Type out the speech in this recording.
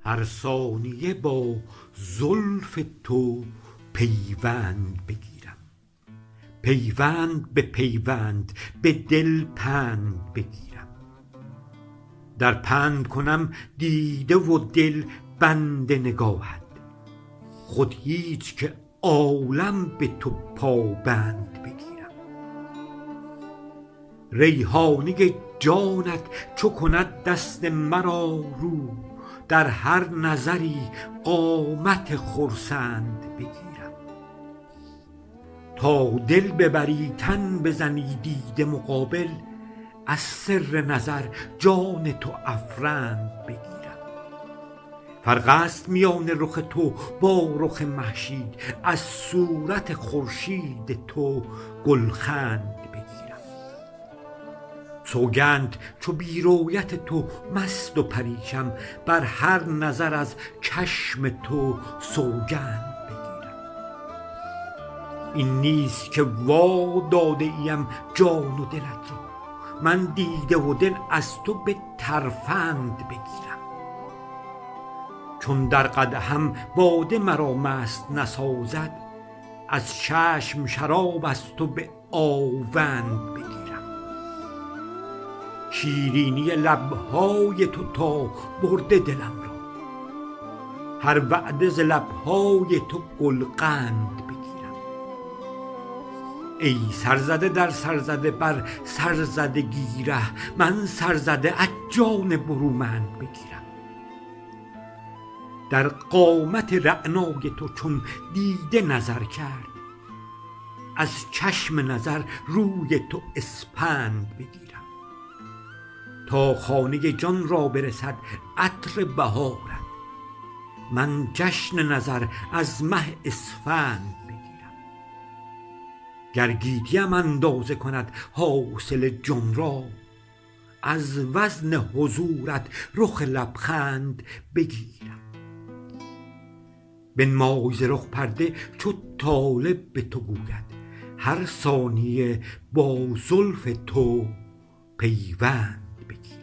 هر ثانیه با زلف تو پیوند بگیرم، پیوند به پیوند به دل پند بگیرم. در پند کنم دیده و دل بند نگاهت، خود هیچ که عالم به تو پابند بگیرم. ریحانه جانت چو کند دست مرا رو، در هر نظری قامت خرسند بگیرم. تا دل ببری تن بزنی دیده مقابل، از سر نظر جان تو افرند بگیرم. فرق است میان رخ تو با رخ مهشید، از صورت خورشید تو گلخند بگیرم. سوگند چو بی رویت تو مست و پریشم، بر هر نظر از چشم تو سوگند بگیرم. این نیست که وا داده ایم جان و دلت را، من دیده و دل از تو به ترفند بگیرم. چون در قدحم باده مرا مست نسازد، از چشم شراب از تو به آوند بگیرم. شیرینی لبهای تو تا برده دلم را، هر وعده ز لبهای تو گلقند بگیرم. ای سرزده در سرزده بر سرزدگی ره، من سرزده از جان برومند بگیرم. در قامت رعنای تو چون دیده نظر کرد، از چشم نظر روی تو اسپند بگیرم. تا خانه جان را برسد عطر بهارت، من جشن نظر از مه اسفند بگیرم. گر گیتیم اندازه کند حاصل جان را، از وزن حضورت رخ لبخند بگیرم. بنمای ز رخ پرده چو طالب به تو گوید، هر ثانیه با زلف تو پیوند بگیرم.